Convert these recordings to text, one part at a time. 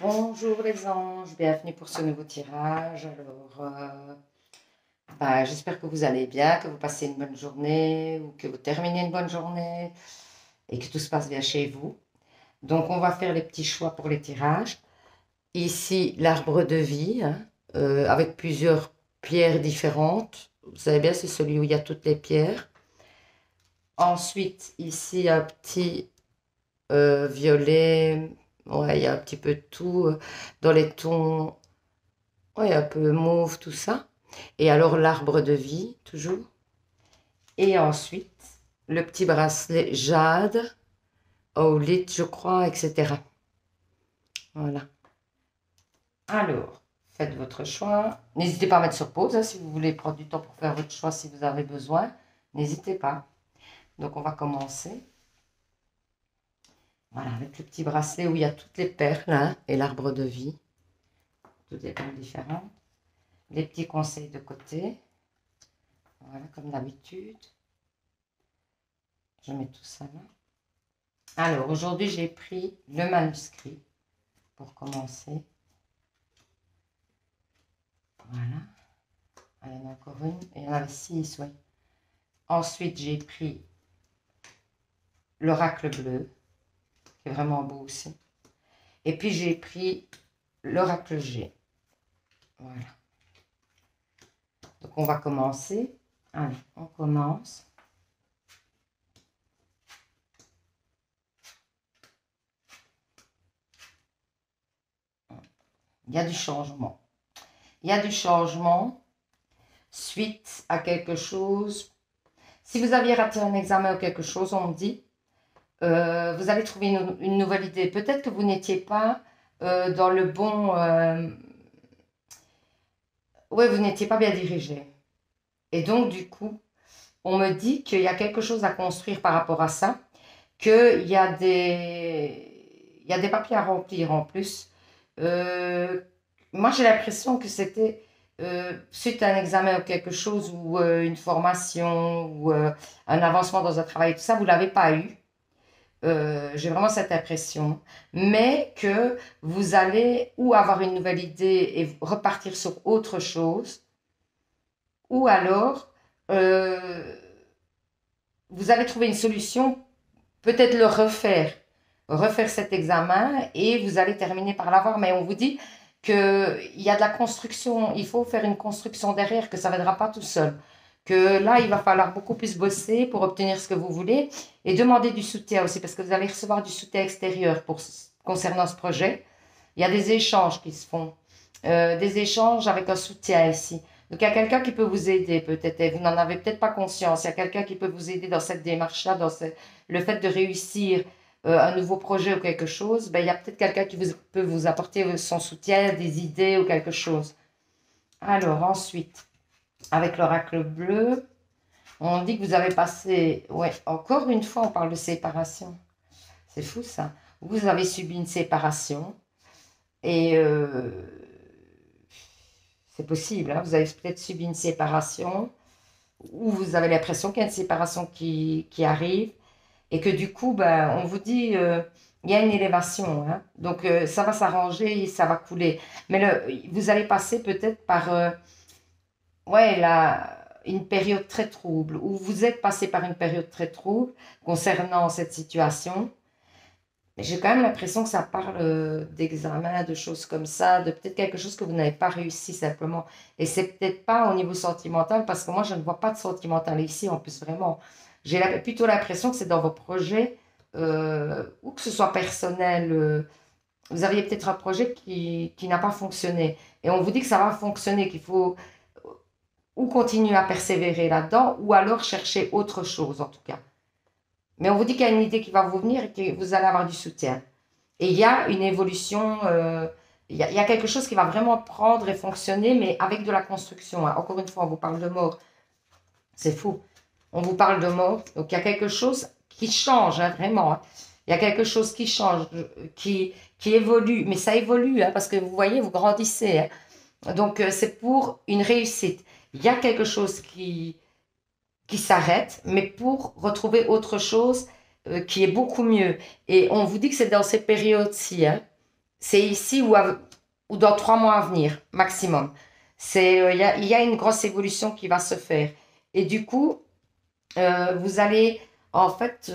Bonjour les anges, bienvenue pour ce nouveau tirage. J'espère que vous allez bien, que vous passez une bonne journée ou que vous terminez une bonne journée et que tout se passe bien chez vous. Donc, on va faire les petits choix pour les tirages. Ici, l'arbre de vie, hein, avec plusieurs pierres différentes. Vous savez bien, c'est celui où il y a toutes les pierres. Ensuite, ici, un petit violet. Ouais, il y a un petit peu de tout dans les tons. Ouais, un peu mauve, tout ça. Et alors l'arbre de vie, toujours. Et ensuite, le petit bracelet jade, Olit, je crois, etc. Voilà. Alors, faites votre choix. N'hésitez pas à mettre sur pause, hein, si vous voulez prendre du temps pour faire votre choix, si vous avez besoin. N'hésitez pas. Donc, on va commencer. Voilà, avec le petit bracelet où il y a toutes les perles, hein, et l'arbre de vie. Toutes les perles différentes. Les petits conseils de côté. Voilà, comme d'habitude. Je mets tout ça là. Alors, aujourd'hui, j'ai pris le manuscrit pour commencer. Voilà. Ah, il y en a encore une. Et il y en avait 6, oui. Ensuite, j'ai pris l'oracle bleu, qui est vraiment beau aussi. Et puis, j'ai pris l'oracle G. Voilà. Donc, on va commencer. Allez, on commence. Il y a du changement. Il y a du changement suite à quelque chose. Si vous aviez raté un examen ou quelque chose, on me dit, vous allez trouver une nouvelle idée. Peut-être que vous n'étiez pas dans le bon... oui, vous n'étiez pas bien dirigé. Et donc, du coup, on me dit qu'il y a quelque chose à construire par rapport à ça, qu'il y a des papiers à remplir en plus. Euh, Moi, j'ai l'impression que c'était suite à un examen ou quelque chose, ou une formation, ou un avancement dans un travail, tout ça, vous ne l'avez pas eu. J'ai vraiment cette impression, mais que vous allez ou avoir une nouvelle idée et repartir sur autre chose, ou alors euh, vous allez trouver une solution, peut-être le refaire, refaire cet examen et vous allez terminer par l'avoir, mais on vous dit qu'il y a de la construction, il faut faire une construction derrière, que ça ne viendra pas tout seul. Que là, il va falloir beaucoup plus bosser pour obtenir ce que vous voulez et demander du soutien aussi, parce que vous allez recevoir du soutien extérieur concernant ce projet. Il y a des échanges qui se font, des échanges avec un soutien ici. Donc, il y a quelqu'un qui peut vous aider peut-être, et vous n'en avez peut-être pas conscience. Il y a quelqu'un qui peut vous aider dans cette démarche-là, le fait de réussir un nouveau projet ou quelque chose. Ben, il y a peut-être quelqu'un qui peut vous apporter son soutien, des idées ou quelque chose. Alors, ensuite, avec l'oracle bleu, on dit que vous avez passé, ouais, encore une fois, on parle de séparation. C'est fou ça. Vous avez subi une séparation et c'est possible, hein, vous avez peut-être subi une séparation ou vous avez l'impression qu'il y a une séparation qui arrive et que du coup, ben, on vous dit, il y a une élévation, hein, donc ça va s'arranger et ça va couler. Mais vous allez passer peut-être par ouais, une période très trouble, ou vous êtes passé par une période très trouble concernant cette situation. Mais j'ai quand même l'impression que ça parle d'examen, de choses comme ça, de peut-être quelque chose que vous n'avez pas réussi simplement. Et c'est peut-être pas au niveau sentimental, parce que moi, je ne vois pas de sentimental ici, en plus, vraiment. J'ai plutôt l'impression que c'est dans vos projets, ou que ce soit personnel. Vous aviez peut-être un projet qui n'a pas fonctionné. Et on vous dit que ça va fonctionner, qu'il faut ou continuer à persévérer là-dedans, ou alors chercher autre chose, en tout cas. Mais on vous dit qu'il y a une idée qui va vous venir et que vous allez avoir du soutien. Et il y a une évolution, il y a quelque chose qui va vraiment prendre et fonctionner, mais avec de la construction, hein. Encore une fois, on vous parle de mort. C'est fou. On vous parle de mort. Donc il y a quelque chose qui change, hein, vraiment, hein. Il y a quelque chose qui change, qui évolue. Mais ça évolue, hein, parce que vous voyez, vous grandissez, hein. Donc c'est pour une réussite. Il y a quelque chose qui s'arrête, mais pour retrouver autre chose qui est beaucoup mieux. Et on vous dit que c'est dans ces périodes-ci, hein, c'est ici ou dans 3 mois à venir, maximum. Il y a une grosse évolution qui va se faire. Et du coup, vous allez en fait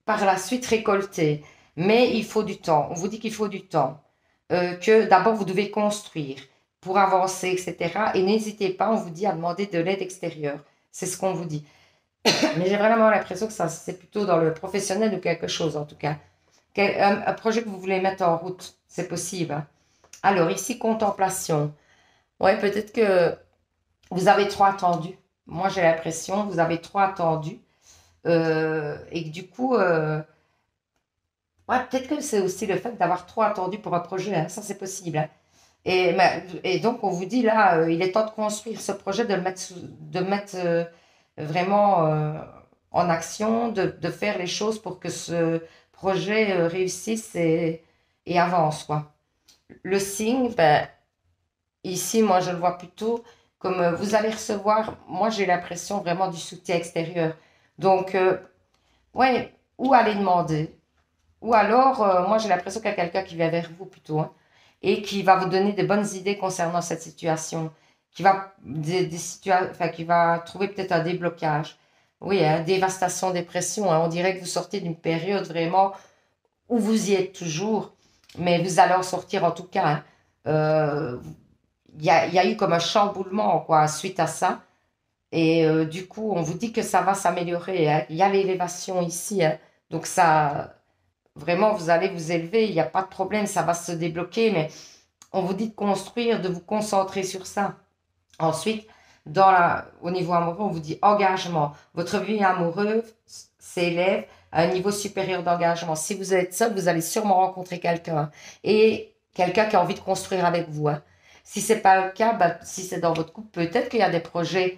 par la suite récolter. Mais il faut du temps. On vous dit qu'il faut du temps. Que d'abord vous devez construire pour avancer, etc. Et n'hésitez pas, on vous dit à demander de l'aide extérieure. C'est ce qu'on vous dit. Mais j'ai vraiment l'impression que ça, c'est plutôt dans le professionnel ou quelque chose en tout cas. Un projet que vous voulez mettre en route, c'est possible, hein. Alors ici, contemplation. Ouais, peut-être que vous avez trop attendu. Moi, j'ai l'impression que vous avez trop attendu. Et que du coup, ouais, peut-être que c'est aussi le fait d'avoir trop attendu pour un projet, hein. Ça, c'est possible, hein. Et donc, on vous dit là, il est temps de construire ce projet, de le mettre vraiment en action, de faire les choses pour que ce projet réussisse et avance, quoi. Le signe, ben, ici, moi, je le vois plutôt comme vous allez recevoir, moi, j'ai l'impression vraiment du soutien extérieur. Donc, ouais, ou aller demander. Ou alors, moi, j'ai l'impression qu'il y a quelqu'un qui vient vers vous plutôt, hein, et qui va vous donner des bonnes idées concernant cette situation, enfin, qui va trouver peut-être un déblocage. Oui, hein, dévastation, dépression, hein, on dirait que vous sortez d'une période vraiment où vous y êtes toujours, mais vous allez en sortir en tout cas, hein. Euh, il y a eu comme un chamboulement, quoi, suite à ça. Et du coup, on vous dit que ça va s'améliorer, hein. Il y a l'élévation ici, hein. Donc ça, vraiment, vous allez vous élever, il n'y a pas de problème, ça va se débloquer, mais on vous dit de construire, de vous concentrer sur ça. Ensuite, au niveau amoureux, on vous dit engagement. Votre vie amoureuse s'élève à un niveau supérieur d'engagement. Si vous êtes seul, vous allez sûrement rencontrer quelqu'un et quelqu'un qui a envie de construire avec vous, hein. Si c'est pas le cas, ben, si c'est dans votre couple, peut-être qu'il y a des projets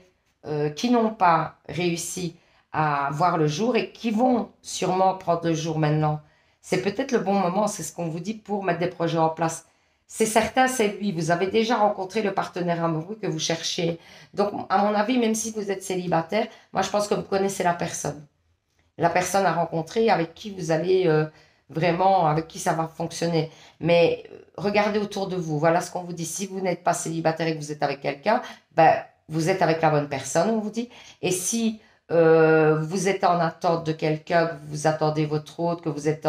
qui n'ont pas réussi à voir le jour et qui vont sûrement prendre le jour maintenant. C'est peut-être le bon moment, c'est ce qu'on vous dit pour mettre des projets en place. C'est certain, c'est lui. Vous avez déjà rencontré le partenaire amoureux que vous cherchez. Donc, à mon avis, même si vous êtes célibataire, moi, je pense que vous connaissez la personne. La personne à rencontrer avec qui vous allez vraiment, avec qui ça va fonctionner. Mais regardez autour de vous. Voilà ce qu'on vous dit. Si vous n'êtes pas célibataire et que vous êtes avec quelqu'un, ben, vous êtes avec la bonne personne, on vous dit. Et si vous êtes en attente de quelqu'un, que vous attendez votre autre, que vous êtes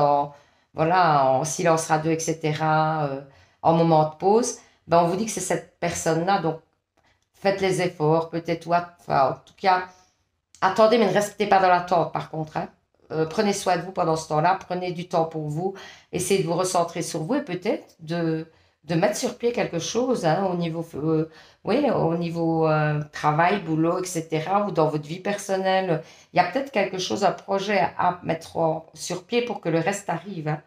voilà, en silence radio, etc., en moment de pause, ben on vous dit que c'est cette personne-là. Donc, faites les efforts, peut-être, enfin, en tout cas, attendez, mais ne restez pas dans l'attente, par contre, hein. Prenez soin de vous pendant ce temps-là, prenez du temps pour vous, essayez de vous recentrer sur vous et peut-être de mettre sur pied quelque chose, hein, au niveau, oui, au niveau travail, boulot, etc., ou dans votre vie personnelle. Il y a peut-être quelque chose, un projet à mettre sur pied pour que le reste arrive, hein.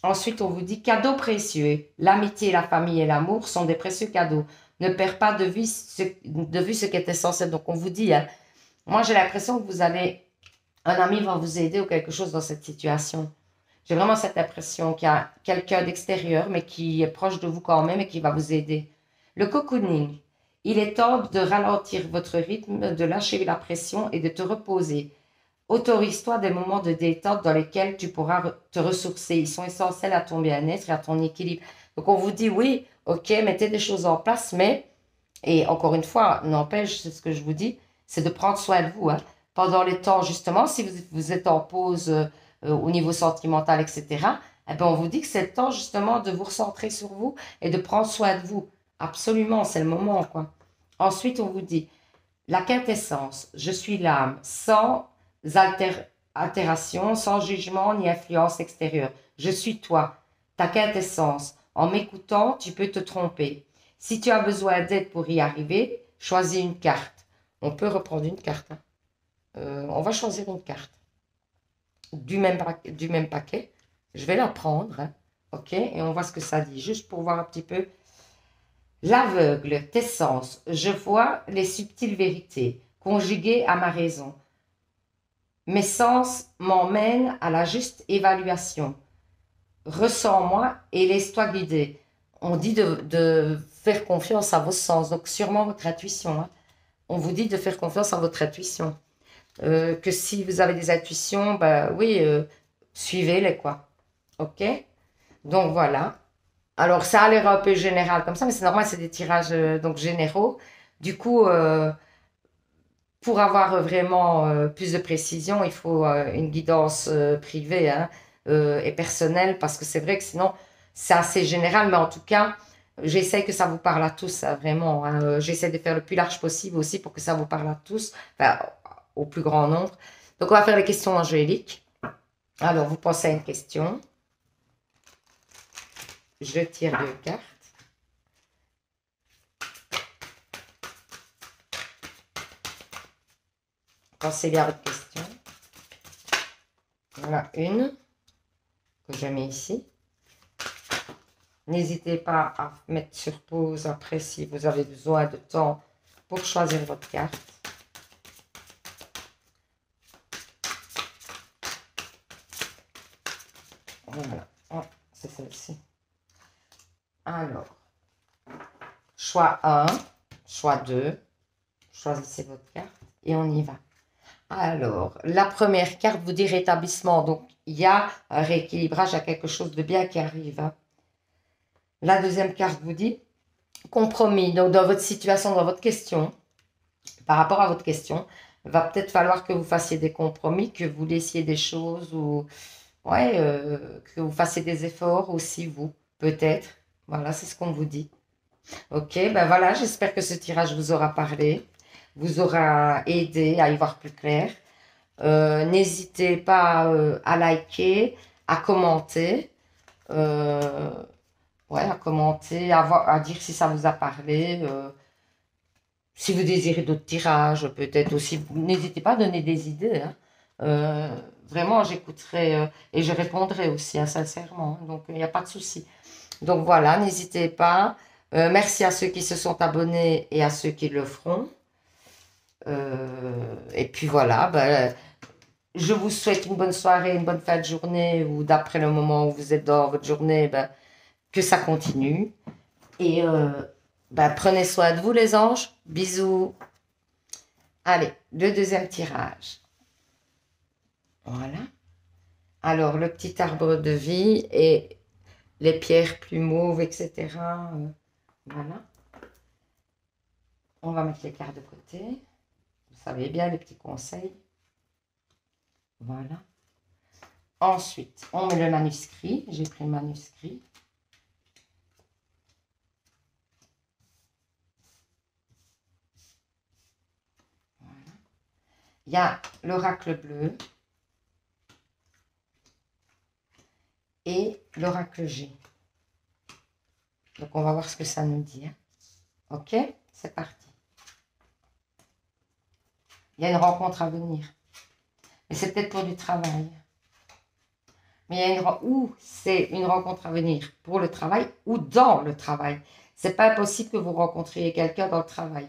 Ensuite, on vous dit cadeaux précieux. L'amitié, la famille et l'amour sont des précieux cadeaux. Ne perds pas de vue ce qui est essentiel. Donc, on vous dit, hein, moi, j'ai l'impression que un ami va vous aider ou quelque chose dans cette situation. J'ai vraiment cette impression qu'il y a quelqu'un d'extérieur, mais qui est proche de vous quand même et qui va vous aider. Le cocooning. Il est temps de ralentir votre rythme, de lâcher la pression et de te reposer. Autorise-toi des moments de détente dans lesquels tu pourras te ressourcer. Ils sont essentiels à ton bien-être et à ton équilibre. Donc, on vous dit, oui, ok, mettez des choses en place, mais, et encore une fois, n'empêche, c'est ce que je vous dis, c'est de prendre soin de vous, hein. Pendant les temps, justement, si vous êtes en pause au niveau sentimental, etc., eh ben, on vous dit que c'est le temps, justement, de vous recentrer sur vous et de prendre soin de vous. Absolument, c'est le moment, quoi. Ensuite, on vous dit, la quintessence, je suis l'âme, sans altération, sans jugement ni influence extérieure. Je suis toi, ta quintessence. En m'écoutant, tu peux te tromper. Si tu as besoin d'aide pour y arriver, choisis une carte. On peut reprendre une carte, hein. On va choisir une carte du même paquet. Je vais la prendre, hein. Ok, et on voit ce que ça dit, juste pour voir un petit peu. L'aveugle, tes sens, je vois les subtiles vérités, conjuguées à ma raison. Mes sens m'emmènent à la juste évaluation. Ressens-moi et laisse-toi guider. On dit de faire confiance à vos sens, donc sûrement votre intuition, hein. On vous dit de faire confiance à votre intuition. Que si vous avez des intuitions, ben oui, suivez-les, quoi. Ok? Donc voilà. Alors, ça a l'air un peu général comme ça, mais c'est normal, c'est des tirages donc généraux. Du coup, pour avoir vraiment plus de précision, il faut une guidance privée hein, et personnelle, parce que c'est vrai que sinon, c'est assez général, mais en tout cas, j'essaie que ça vous parle à tous, hein, vraiment. Hein. J'essaie de faire le plus large possible aussi pour que ça vous parle à tous, enfin, au plus grand nombre. Donc, on va faire les questions angéliques. Alors, vous pensez à une question. Je tire 2 cartes. Pensez bien à votre question. Voilà une que je mets ici. N'hésitez pas à mettre sur pause après si vous avez besoin de temps pour choisir votre carte. Voilà, oh, c'est celle-ci. Alors, choix 1, choix 2, choisissez votre carte et on y va. Alors, la première carte vous dit rétablissement, donc il y a un rééquilibrage, il y a quelque chose de bien qui arrive. Hein. La deuxième carte vous dit compromis, donc dans votre situation, dans votre question, par rapport à votre question, il va peut-être falloir que vous fassiez des compromis, que vous laissiez des choses ou ouais, que vous fassiez des efforts aussi, vous, peut-être. Voilà, c'est ce qu'on vous dit. Ok, ben voilà, j'espère que ce tirage vous aura parlé, vous aura aidé à y voir plus clair. N'hésitez pas à liker, à commenter. Euh, ouais, à commenter, à dire si ça vous a parlé. Si vous désirez d'autres tirages, peut-être aussi, n'hésitez pas à donner des idées. Hein. Vraiment, j'écouterai et je répondrai aussi, hein, sincèrement. Hein. Donc, il n'y a pas de souci. Donc, voilà, n'hésitez pas. Merci à ceux qui se sont abonnés et à ceux qui le feront. Et puis voilà, ben, je vous souhaite une bonne soirée, une bonne fin de journée, ou d'après le moment où vous êtes dans votre journée, ben, que ça continue. Et ben, prenez soin de vous, les anges. Bisous. Allez, le deuxième tirage. Voilà. Alors, le petit arbre de vie et les pierres plus mauves, etc. Voilà. On va mettre les cartes de côté. Vous savez bien les petits conseils. Voilà. Ensuite, on met le manuscrit. J'ai pris le manuscrit. Voilà. Il y a l'oracle bleu et l'oracle G. Donc, on va voir ce que ça nous dit. Hein. Ok, c'est parti. Il y a une rencontre à venir. Mais c'est peut-être pour du travail. Mais il y a ou c'est une rencontre à venir pour le travail ou dans le travail. C'est pas impossible que vous rencontriez quelqu'un dans le travail.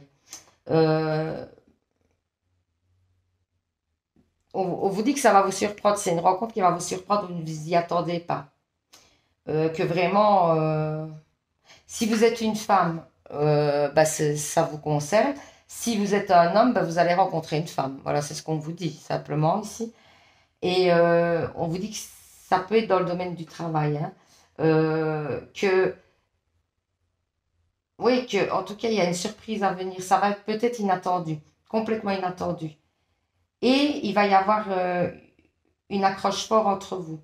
On vous dit que ça va vous surprendre. C'est une rencontre qui va vous surprendre, vous ne vous y attendez pas. Que vraiment, si vous êtes une femme, bah ça vous concerne. Si vous êtes un homme, bah vous allez rencontrer une femme. Voilà, c'est ce qu'on vous dit simplement ici. Et on vous dit que ça peut être dans le domaine du travail. Hein. Que, oui, que, en tout cas, il y a une surprise à venir. Ça va être peut-être inattendu, complètement inattendu. Et il va y avoir une accroche forte entre vous.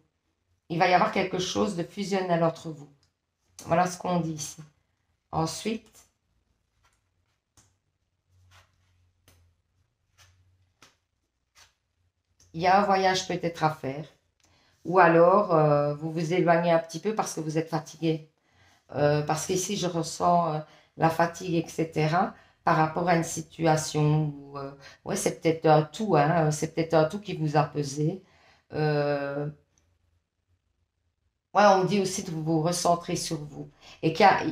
Il va y avoir quelque chose de fusionnel entre vous. Voilà ce qu'on dit ici. Ensuite, il y a un voyage peut-être à faire. Ou alors, vous vous éloignez un petit peu parce que vous êtes fatigué. Parce qu'ici, je ressens la fatigue, etc. par rapport à une situation où, ouais, c'est peut-être un tout, hein, c'est peut-être un tout qui vous a pesé. Ouais, on me dit aussi de vous recentrer sur vous. Et qu'il y a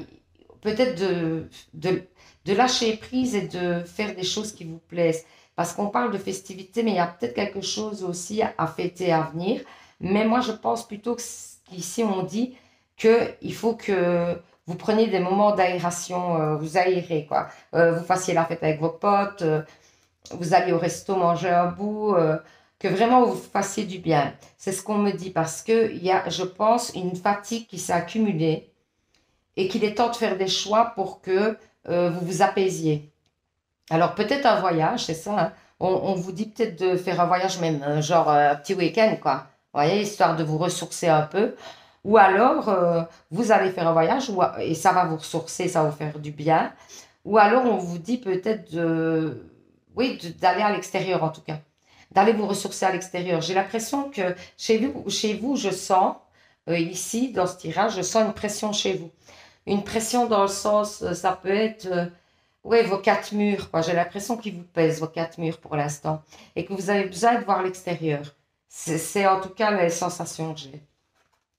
peut-être de lâcher prise et de faire des choses qui vous plaisent. Parce qu'on parle de festivité, mais il y a peut-être quelque chose aussi à fêter à venir. Mais moi, je pense plutôt qu'ici, on dit qu'il faut que vous preniez des moments d'aération, vous aérez, quoi. Vous fassiez la fête avec vos potes, vous alliez au resto manger un bout, que vraiment vous fassiez du bien. C'est ce qu'on me dit parce qu'il y a, je pense, une fatigue qui s'est accumulée et qu'il est temps de faire des choix pour que vous vous apaisiez. Alors peut-être un voyage, c'est ça, hein. On vous dit peut-être de faire un voyage même, genre un petit week-end, quoi. Vous voyez, histoire de vous ressourcer un peu. Ou alors, vous allez faire un voyage et ça va vous ressourcer, ça va vous faire du bien. Ou alors, on vous dit peut-être oui, d'aller à l'extérieur en tout cas, d'aller vous ressourcer à l'extérieur. J'ai l'impression que chez vous, je sens, ici, dans ce tirage, je sens une pression chez vous. Une pression dans le sens, ça peut être, oui, vos quatre murs, quoi. J'ai l'impression qu'ils vous pèsent, vos quatre murs pour l'instant. Et que vous avez besoin de voir l'extérieur. C'est en tout cas les sensations que j'ai.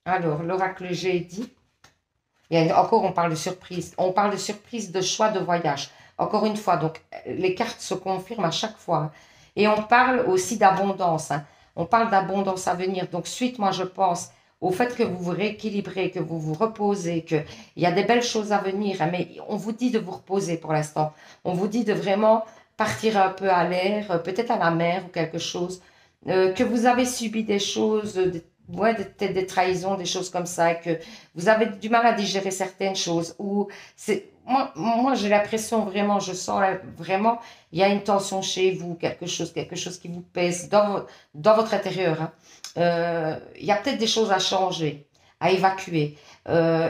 Alors, l'oracle G dit, encore on parle de surprise. On parle de surprise, de choix de voyage. Encore une fois, donc les cartes se confirment à chaque fois, hein. Et on parle aussi d'abondance, hein. On parle d'abondance à venir. Donc, suite, moi, je pense au fait que vous vous rééquilibrez, que vous vous reposez, qu'il y a des belles choses à venir, hein. Mais on vous dit de vous reposer pour l'instant. On vous dit de vraiment partir un peu à l'air, peut-être à la mer ou quelque chose. Que vous avez subi des choses, ouais, peut-être des trahisons, des choses comme ça, que vous avez du mal à digérer certaines choses. Ou moi j'ai l'impression vraiment, je sens vraiment, il y a une tension chez vous, quelque chose qui vous pèse dans votre intérieur, hein. Il y a peut-être des choses à changer, à évacuer.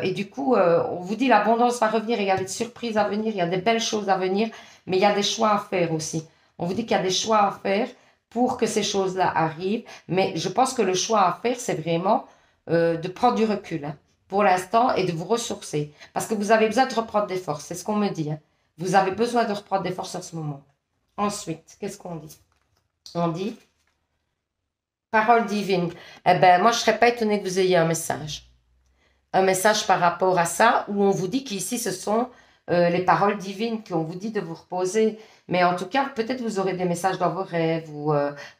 Et du coup, on vous dit l'abondance va revenir, il y a des surprises à venir, il y a des belles choses à venir, mais il y a des choix à faire aussi. On vous dit qu'il y a des choix à faire pour que ces choses-là arrivent. Mais je pense que le choix à faire, c'est vraiment de prendre du recul, hein, pour l'instant et de vous ressourcer. Parce que vous avez besoin de reprendre des forces, c'est ce qu'on me dit, hein. Vous avez besoin de reprendre des forces en ce moment. Ensuite, qu'est-ce qu'on dit? On dit, parole divine. Eh ben, moi, je ne serais pas étonnée que vous ayez un message. Un message par rapport à ça, où on vous dit qu'ici, ce sont les paroles divines, qu'on vous dit de vous reposer. Mais en tout cas, peut-être vous aurez des messages dans vos rêves ou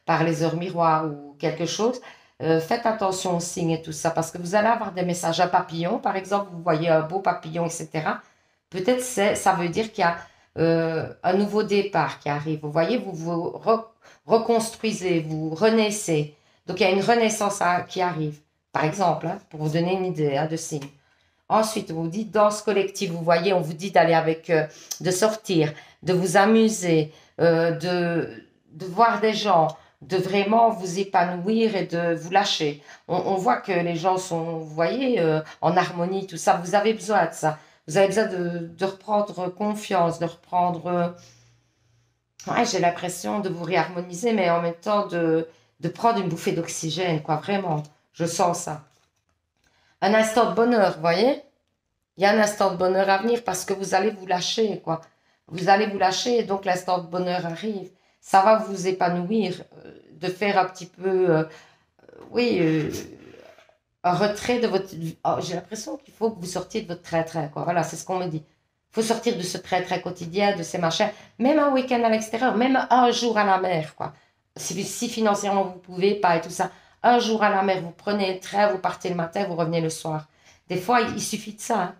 par les heures miroirs ou quelque chose. Faites attention aux signes et tout ça, parce que vous allez avoir des messages à papillon. Par exemple, vous voyez un beau papillon, etc. Peut-être ça veut dire qu'il y a un nouveau départ qui arrive. Vous voyez, vous vous reconstruisez, vous renaissez. Donc, il y a une renaissance qui arrive, par exemple, hein, pour vous donner une idée, hein, de signe. Ensuite, on vous dit danse collective. Vous voyez, on vous dit d'aller de sortir, de vous amuser, de voir des gens, de vraiment vous épanouir et de vous lâcher. On voit que les gens sont, vous voyez, en harmonie, tout ça. Vous avez besoin de ça. Vous avez besoin de reprendre confiance, de reprendre. Ouais, j'ai l'impression de vous réharmoniser, mais en même temps de prendre une bouffée d'oxygène, quoi. Vraiment, je sens ça. Un instant de bonheur, vous voyez? Il y a un instant de bonheur à venir parce que vous allez vous lâcher, quoi. Vous allez vous lâcher et donc l'instant de bonheur arrive. Ça va vous épanouir, de faire un petit peu, oui, un retrait de votre... Oh, j'ai l'impression qu'il faut que vous sortiez de votre train-train, quoi. Voilà, c'est ce qu'on me dit. Il faut sortir de ce train-train quotidien, de ces machins. Même un week-end à l'extérieur, même un jour à la mer, quoi. Si financièrement vous pouvez pas et tout ça. Un jour à la mer, vous prenez le train, vous partez le matin, vous revenez le soir. Des fois, il suffit de ça,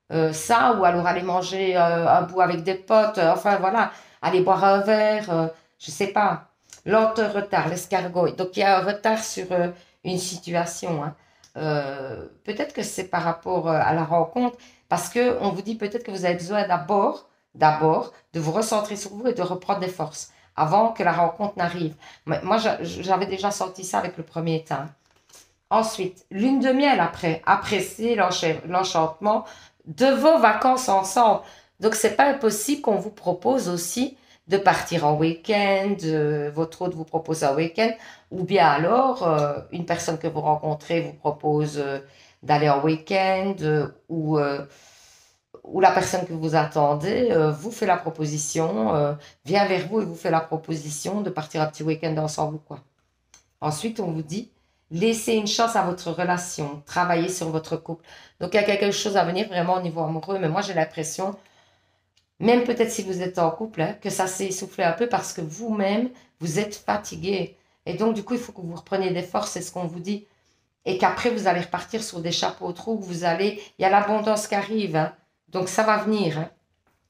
hein. Ça, ou alors aller manger un bout avec des potes, enfin voilà, aller boire un verre, je sais pas. Lenteur, retard, l'escargot. Donc il y a un retard sur une situation, hein. Peut-être que c'est par rapport à la rencontre, parce que on vous dit peut-être que vous avez besoin d'abord, de vous recentrer sur vous et de reprendre des forces avant que la rencontre n'arrive. Moi, j'avais déjà senti ça avec le premier temps. Ensuite, lune de miel après. Appréciez l'enchantement de vos vacances ensemble. Donc, c'est pas impossible qu'on vous propose aussi de partir en week-end, votre hôte vous propose un week-end, ou bien alors, une personne que vous rencontrez vous propose d'aller en week-end, ou la personne que vous attendez vous fait la proposition, vient vers vous et vous fait la proposition de partir un petit week-end ensemble, quoi. Ensuite, on vous dit, laissez une chance à votre relation, travaillez sur votre couple. Donc, il y a quelque chose à venir vraiment au niveau amoureux, mais moi, j'ai l'impression, même peut-être si vous êtes en couple, hein, que ça s'est essoufflé un peu parce que vous-même, vous êtes fatigué. Et donc, du coup, il faut que vous repreniez des forces, c'est ce qu'on vous dit. Et qu'après, vous allez repartir sur des chapeaux de roue, il y a l'abondance qui arrive, hein. Donc, ça va venir, hein.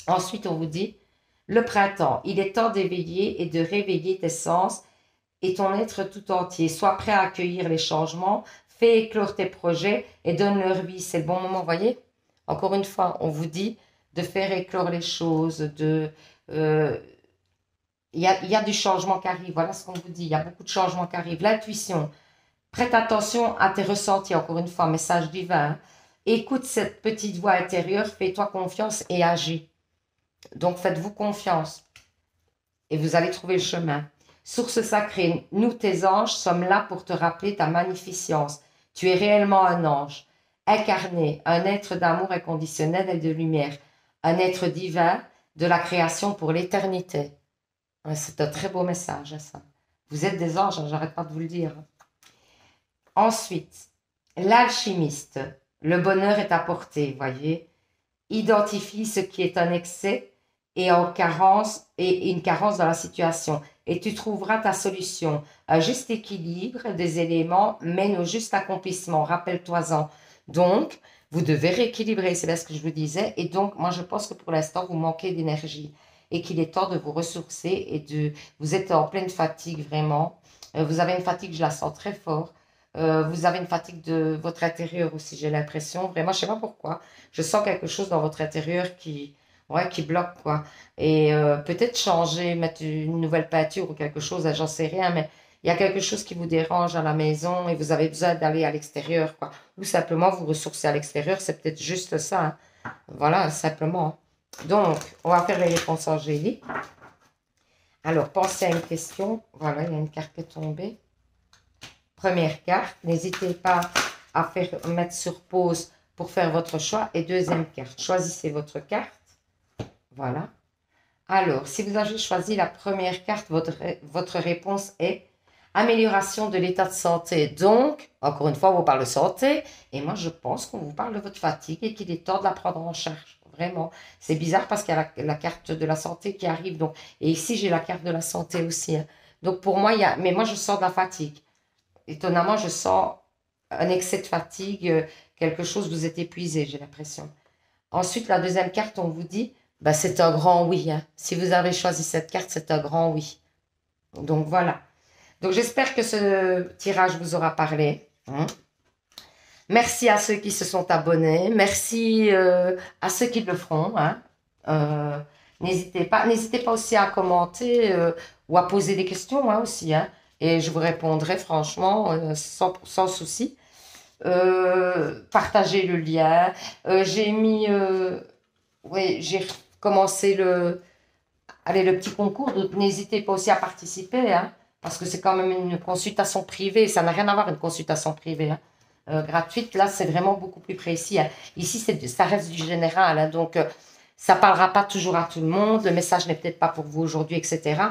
Ensuite, on vous dit, le printemps, il est temps d'éveiller et de réveiller tes sens et ton être tout entier. Sois prêt à accueillir les changements, fais éclore tes projets et donne leur vie. C'est le bon moment, vous voyez? Encore une fois, on vous dit de faire éclore les choses, euh, il y a du changement qui arrive. Voilà ce qu'on vous dit. Il y a beaucoup de changements qui arrivent. L'intuition. Prête attention à tes ressentis. Encore une fois, message divin. Hein. Écoute cette petite voix intérieure. Fais-toi confiance et agis. Donc, faites-vous confiance. Et vous allez trouver le chemin. Source sacrée, nous, tes anges, sommes là pour te rappeler ta magnificence. Tu es réellement un ange, incarné, un être d'amour inconditionnel et de lumière, un être divin de la création pour l'éternité. C'est un très beau message, ça. Vous êtes des anges, j'arrête pas de vous le dire. Ensuite, l'alchimiste. Le bonheur est à portée, voyez. Identifie ce qui est un excès et une carence dans la situation. Et tu trouveras ta solution. Un juste équilibre des éléments mène au juste accomplissement. Rappelle-toi-en. Donc, vous devez rééquilibrer, c'est bien ce que je vous disais. Et donc, moi, je pense que pour l'instant, vous manquez d'énergie et qu'il est temps de vous ressourcer vous êtes en pleine fatigue, vraiment. Vous avez une fatigue, je la sens très fort. Vous avez une fatigue de votre intérieur aussi, j'ai l'impression. Vraiment, je ne sais pas pourquoi. Je sens quelque chose dans votre intérieur qui bloque, quoi. Et peut-être changer, mettre une nouvelle peinture ou quelque chose, j'en sais rien, mais il y a quelque chose qui vous dérange à la maison et vous avez besoin d'aller à l'extérieur, quoi. Ou simplement vous ressourcer à l'extérieur, c'est peut-être juste ça. Hein. Voilà, simplement. Donc, on va faire les réponses angéliques. Alors, pensez à une question. Voilà, il y a une carte qui est tombée. Première carte, n'hésitez pas à mettre sur pause pour faire votre choix. Et deuxième carte, choisissez votre carte. Voilà. Alors, si vous avez choisi la première carte, votre réponse est amélioration de l'état de santé. Donc, encore une fois, on vous parle de santé. Et moi, je pense qu'on vous parle de votre fatigue et qu'il est temps de la prendre en charge. Vraiment. C'est bizarre parce qu'il y a la carte de la santé qui arrive. Donc, et ici, j'ai la carte de la santé aussi. Hein. Donc, pour moi, mais moi, je sens de la fatigue. Étonnamment, je sens un excès de fatigue, quelque chose, vous êtes épuisé, j'ai l'impression. Ensuite, la deuxième carte, on vous dit, bah, c'est un grand oui. Hein. Si vous avez choisi cette carte, c'est un grand oui. Donc voilà. Donc j'espère que ce tirage vous aura parlé. Hein. Merci à ceux qui se sont abonnés. Merci à ceux qui le feront. Hein. N'hésitez pas aussi à commenter ou à poser des questions hein, aussi. Hein. Et je vous répondrai franchement sans souci. Partagez le lien. J'ai commencé le petit concours. Donc n'hésitez pas aussi à participer, hein, parce que c'est quand même une consultation privée. Ça n'a rien à voir une consultation privée. Hein. Gratuite, là, c'est vraiment beaucoup plus précis. Hein. Ici, ça reste du général. Hein, donc, ça ne parlera pas toujours à tout le monde. Le message n'est peut-être pas pour vous aujourd'hui, etc.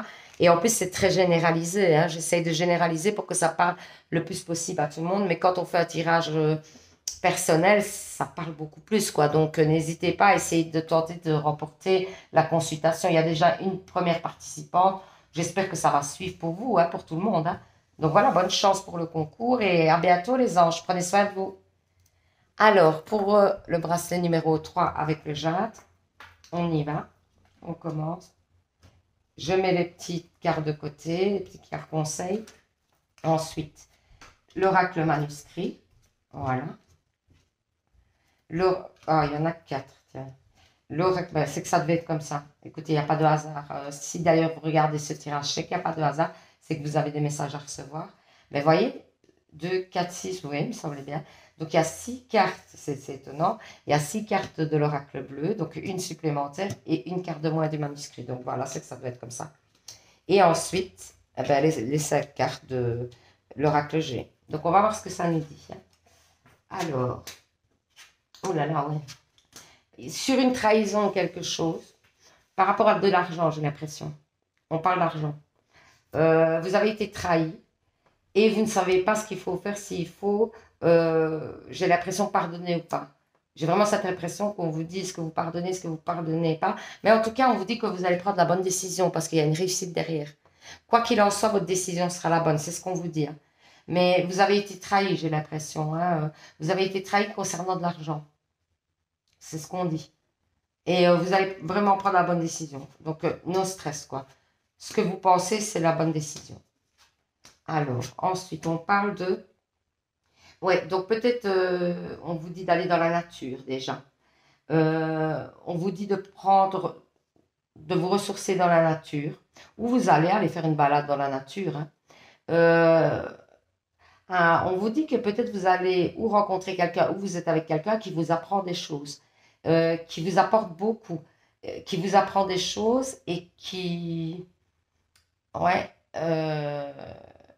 Et en plus, c'est très généralisé. Hein. J'essaye de généraliser pour que ça parle le plus possible à tout le monde. Mais quand on fait un tirage personnel, ça parle beaucoup plus, quoi. Donc, n'hésitez pas à essayer de tenter de remporter la consultation. Il y a déjà une première participante. J'espère que ça va suivre pour vous, hein, pour tout le monde. Hein. Donc voilà, bonne chance pour le concours et à bientôt les anges. Prenez soin de vous. Alors, pour le bracelet numéro 3 avec le jade, on y va. On commence. Je mets les petites cartes de côté, les petites cartes conseils. Ensuite, l'oracle manuscrit. Voilà. Il y en a 4. L'oracle, ben, c'est que ça devait être comme ça. Écoutez, il n'y a pas de hasard. Si d'ailleurs vous regardez ce tirage, c'est qu'il n'y a pas de hasard. C'est que vous avez des messages à recevoir. Mais voyez, 2, 4, 6, oui, il me semblait bien. Donc il y a 6 cartes, c'est étonnant. Il y a 6 cartes de l'oracle bleu, donc une supplémentaire et une carte de moins du manuscrit. Donc voilà, c'est que ça doit être comme ça. Et ensuite, eh ben, les 5 cartes de l'oracle G. Donc on va voir ce que ça nous dit. Hein. Alors, oh là là, ouais. Sur une trahison, quelque chose, par rapport à de l'argent, j'ai l'impression. On parle d'argent. Vous avez été trahi et vous ne savez pas ce qu'il faut faire, s'il faut, j'ai l'impression, pardonner ou pas. J'ai vraiment cette impression qu'on vous dit ce que vous pardonnez, ce que vous pardonnez pas. Mais en tout cas, on vous dit que vous allez prendre la bonne décision parce qu'il y a une réussite derrière. Quoi qu'il en soit, votre décision sera la bonne. C'est ce qu'on vous dit. Hein. Mais vous avez été trahi, j'ai l'impression. Hein. Vous avez été trahi concernant de l'argent. C'est ce qu'on dit. Et vous allez vraiment prendre la bonne décision. Donc, no stress, quoi. Ce que vous pensez, c'est la bonne décision. Alors, ensuite, on parle de... Ouais, donc peut-être, on vous dit d'aller dans la nature, déjà. On vous dit de vous ressourcer dans la nature, ou vous allez aller faire une balade dans la nature, hein. Euh, on vous dit que peut-être vous allez ou rencontrer quelqu'un, ou vous êtes avec quelqu'un qui vous apprend des choses, qui vous apporte beaucoup, qui vous apprend des choses et qui, ouais,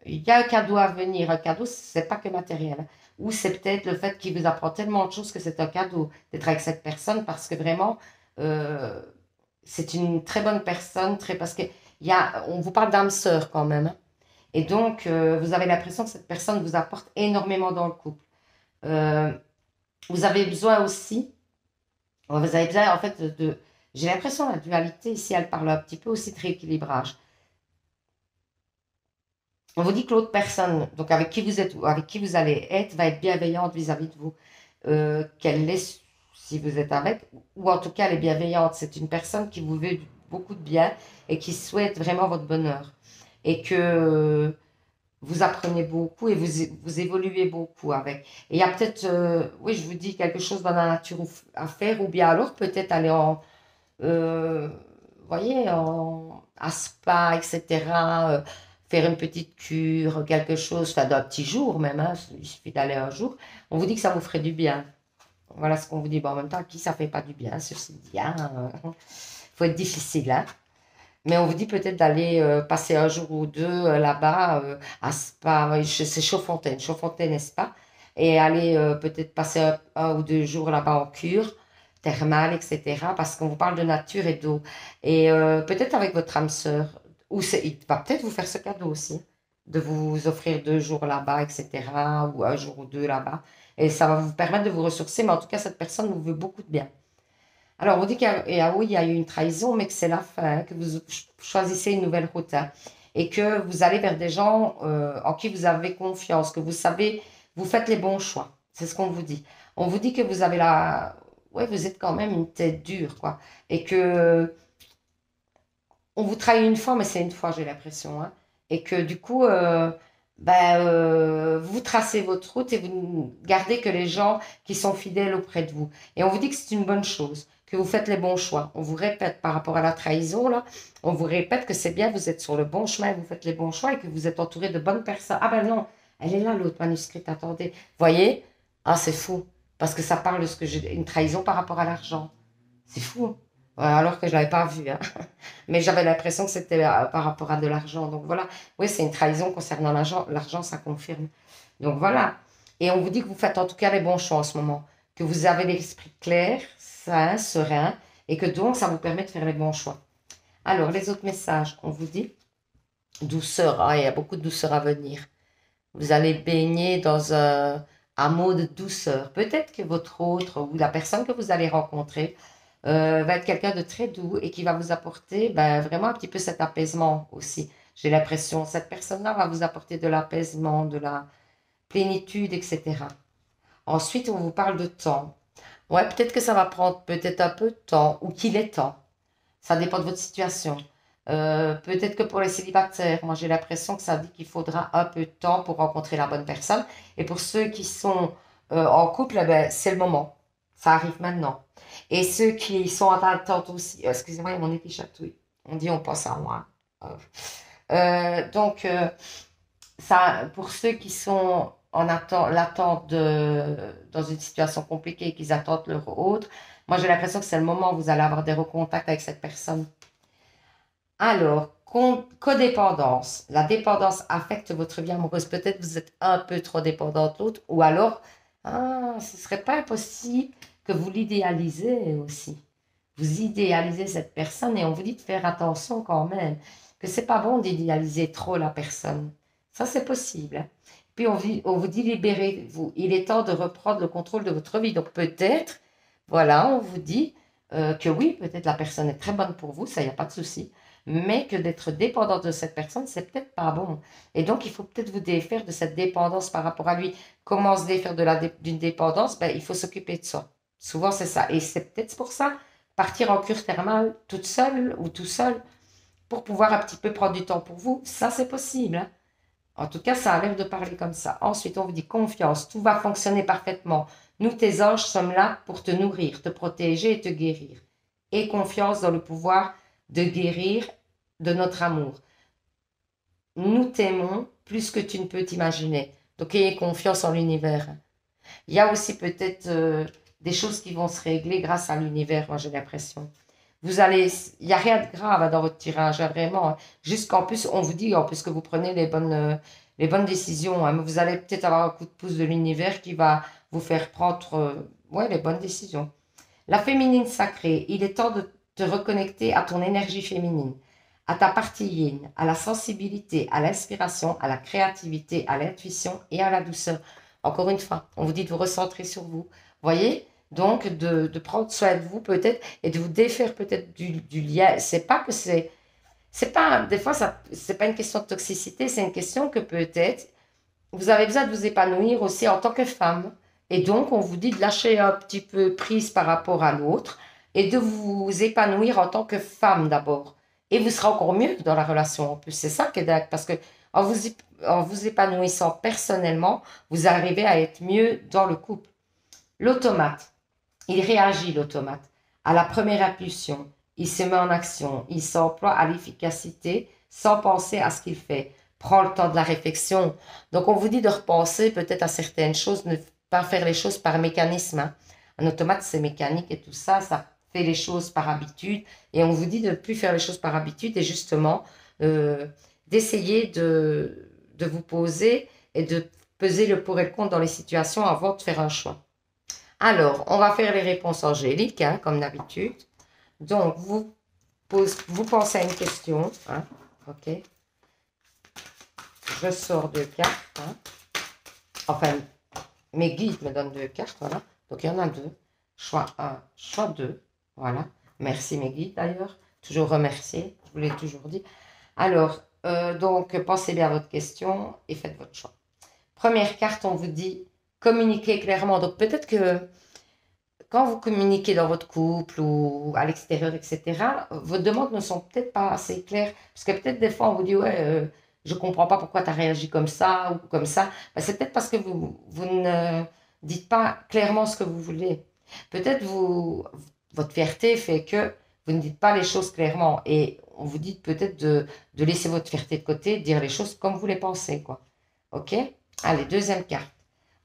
il y a un cadeau à venir. Un cadeau, c'est pas que matériel, hein. Ou c'est peut-être le fait qu'il vous apprend tellement de choses que c'est un cadeau d'être avec cette personne parce que vraiment, euh, c'est une très bonne personne, parce que on vous parle d'âme sœur quand même, hein. Et donc, vous avez l'impression que cette personne vous apporte énormément dans le couple. Euh, vous avez besoin aussi, vous avez besoin en fait j'ai l'impression la dualité ici, elle parle un petit peu aussi de rééquilibrage. On vous dit que l'autre personne, donc avec qui vous êtes ou avec qui vous allez être, va être bienveillante vis-à-vis de vous. Qu'elle l'est si vous êtes avec, ou en tout cas elle est bienveillante. C'est une personne qui vous veut beaucoup de bien et qui souhaite vraiment votre bonheur. Et que vous apprenez beaucoup et vous évoluez beaucoup avec. Et il y a peut-être, oui, je vous dis quelque chose dans la nature à faire, ou bien alors peut-être aller voyez, à spa, etc., faire une petite cure, quelque chose, enfin d'un petit jour même, hein, il suffit d'aller un jour. On vous dit que ça vous ferait du bien. Voilà ce qu'on vous dit. Bon, en même temps, à qui ça fait pas du bien, ceci dit, hein, faut être difficile, hein. Mais on vous dit peut-être d'aller passer un jour ou deux là-bas à Spa, ouais, c'est Chaudfontaine, Chaudfontaine et Spa, et aller peut-être passer un ou deux jours là-bas en cure thermale, etc. Parce qu'on vous parle de nature et d'eau. Et peut-être avec votre âme sœur, il va peut-être vous faire ce cadeau aussi, de vous offrir 2 jours là-bas, etc. Ou un jour ou deux là-bas. Et ça va vous permettre de vous ressourcer, mais en tout cas, cette personne vous veut beaucoup de bien. Alors, on dit oui, il y a eu une trahison, mais que c'est la fin, hein, que vous choisissez une nouvelle route, hein, et que vous allez vers des gens en qui vous avez confiance, que vous savez, vous faites les bons choix. C'est ce qu'on vous dit. On vous dit que vous avez ouais, vous êtes quand même une tête dure, quoi. Et que on vous trahit une fois, mais c'est une fois, j'ai l'impression, hein. Et que du coup, vous tracez votre route et vous ne gardez que les gens qui sont fidèles auprès de vous. Et on vous dit que c'est une bonne chose, que vous faites les bons choix. On vous répète par rapport à la trahison, là, on vous répète que c'est bien, vous êtes sur le bon chemin, vous faites les bons choix et que vous êtes entouré de bonnes personnes. Ah ben non, elle est là, l'autre manuscrit, attendez. Voyez? Ah, c'est fou. Parce que ça parle de ce que j'ai, une trahison par rapport à l'argent. C'est fou. Ouais, alors que je ne l'avais pas vu, hein. Mais j'avais l'impression que c'était par rapport à de l'argent. Donc voilà, oui, c'est une trahison concernant l'argent. L'argent, ça confirme. Donc voilà. Et on vous dit que vous faites en tout cas les bons choix en ce moment, que vous avez l'esprit clair, sain, serein, et que donc ça vous permet de faire les bons choix. Alors, les autres messages, on vous dit douceur. Ah, il y a beaucoup de douceur à venir. Vous allez baigner dans un hameau de douceur. Peut-être que votre autre ou la personne que vous allez rencontrer va être quelqu'un de très doux et qui va vous apporter vraiment un petit peu cet apaisement aussi. J'ai l'impression, cette personne-là va vous apporter de l'apaisement, de la plénitude, etc. Ensuite, on vous parle de temps. Ouais, peut-être que ça va prendre peut-être un peu de temps ou qu'il est temps. Ça dépend de votre situation. Peut-être que pour les célibataires, moi j'ai l'impression que ça dit qu'il faudra un peu de temps pour rencontrer la bonne personne. Et pour ceux qui sont en couple, c'est le moment. Ça arrive maintenant. Et ceux qui sont en attente aussi, excusez-moi, il y a mon nez qui chatouille. On dit on pense à moi. Donc, pour ceux qui sont en l'attente dans une situation compliquée et qu'ils attendent leur autre, moi j'ai l'impression que c'est le moment où vous allez avoir des recontacts avec cette personne. Alors, codépendance. La dépendance affecte votre vie amoureuse. Peut-être vous êtes un peu trop dépendante de l'autre, ou alors, ce ne serait pas impossible que vous l'idéalisez aussi. Vous idéalisez cette personne et on vous dit de faire attention quand même, que c'est pas bon d'idéaliser trop la personne. Ça, c'est possible, hein. Puis on vous dit libérez-vous. Il est temps de reprendre le contrôle de votre vie. Donc peut-être, voilà, on vous dit que oui, peut-être la personne est très bonne pour vous, ça, il n'y a pas de souci. Mais que d'être dépendant de cette personne, c'est peut-être pas bon. Et donc, il faut peut-être vous défaire de cette dépendance par rapport à lui. Comment se défaire d'une dépendance? Il faut s'occuper de ça. Souvent, c'est ça. Et c'est peut-être pour ça, partir en cure thermale toute seule ou tout seul, pour pouvoir un petit peu prendre du temps pour vous, ça, c'est possible, hein. En tout cas, ça a l'air de parler comme ça. Ensuite, on vous dit confiance, tout va fonctionner parfaitement. Nous, tes anges, sommes là pour te nourrir, te protéger et te guérir. Aie confiance dans le pouvoir de guérir de notre amour. Nous t'aimons plus que tu ne peux t'imaginer. Donc, ayez confiance en l'univers. Il y a aussi peut-être des choses qui vont se régler grâce à l'univers, moi j'ai l'impression. Il n'y a rien de grave dans votre tirage, hein, vraiment. Jusqu'en plus, on vous dit en plus que vous prenez les bonnes décisions. Hein, mais vous allez peut-être avoir un coup de pouce de l'univers qui va vous faire prendre ouais, les bonnes décisions. La féminine sacrée, il est temps de te reconnecter à ton énergie féminine, à ta partie yin, à la sensibilité, à l'inspiration, à la créativité, à l'intuition et à la douceur. Encore une fois, on vous dit de vous recentrer sur vous. Voyez? Donc, de prendre soin de vous peut-être et de vous défaire peut-être du lien. C'est pas que c'est pas, des fois, ça, c'est pas une question de toxicité, c'est une question que peut-être vous avez besoin de vous épanouir aussi en tant que femme. Et donc, on vous dit de lâcher un petit peu prise par rapport à l'autre et de vous épanouir en tant que femme d'abord. Et vous serez encore mieux dans la relation en plus. C'est ça qui est dingue parce que en vous épanouissant personnellement, vous arrivez à être mieux dans le couple. L'automate, il réagit l'automate à la première impulsion. Il se met en action, il s'emploie à l'efficacité sans penser à ce qu'il fait. Prend le temps de la réflexion. Donc on vous dit de repenser peut-être à certaines choses, ne pas faire les choses par mécanisme. Hein. Un automate c'est mécanique et tout ça, ça fait les choses par habitude. Et on vous dit de ne plus faire les choses par habitude et justement d'essayer de vous poser et de peser le pour et le contre dans les situations avant de faire un choix. Alors, on va faire les réponses angéliques, hein, comme d'habitude. Donc, vous pensez à une question. Hein, ok. Je sors 2 cartes. Hein. Enfin, mes guides me donnent 2 cartes, voilà. Donc, il y en a 2. Choix 1, choix 2. Voilà. Merci mes guides, d'ailleurs. Toujours remercier, je vous l'ai toujours dit. Alors, donc, pensez bien à votre question et faites votre choix. Première carte, on vous dit communiquer clairement. Donc, peut-être que quand vous communiquez dans votre couple ou à l'extérieur, etc., vos demandes ne sont peut-être pas assez claires. Parce que peut-être des fois, on vous dit, ouais, je ne comprends pas pourquoi tu as réagi comme ça ou comme ça. Ben, c'est peut-être parce que vous ne dites pas clairement ce que vous voulez. Peut-être votre fierté fait que vous ne dites pas les choses clairement. Et on vous dit peut-être de laisser votre fierté de côté, de dire les choses comme vous les pensez, quoi. OK? Allez, deuxième carte.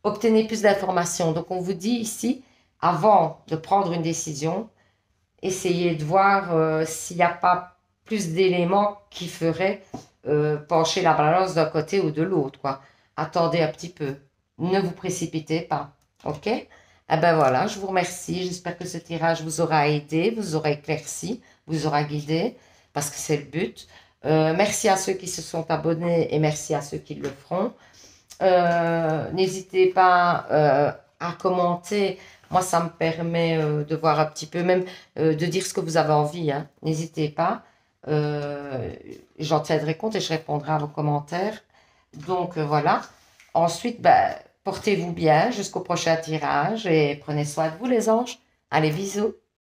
Obtenez plus d'informations. Donc, on vous dit ici, avant de prendre une décision, essayez de voir s'il n'y a pas plus d'éléments qui feraient pencher la balance d'un côté ou de l'autre, quoi. Attendez un petit peu. Ne vous précipitez pas. OK? Eh ben voilà, je vous remercie. J'espère que ce tirage vous aura aidé, vous aura éclairci, vous aura guidé, parce que c'est le but. Merci à ceux qui se sont abonnés et merci à ceux qui le feront. N'hésitez pas à commenter. Moi, ça me permet de voir un petit peu, même de dire ce que vous avez envie. Hein. N'hésitez pas. J'en tiendrai compte et je répondrai à vos commentaires. Donc, voilà. Ensuite, ben, portez-vous bien jusqu'au prochain tirage et prenez soin de vous, les anges. Allez, bisous.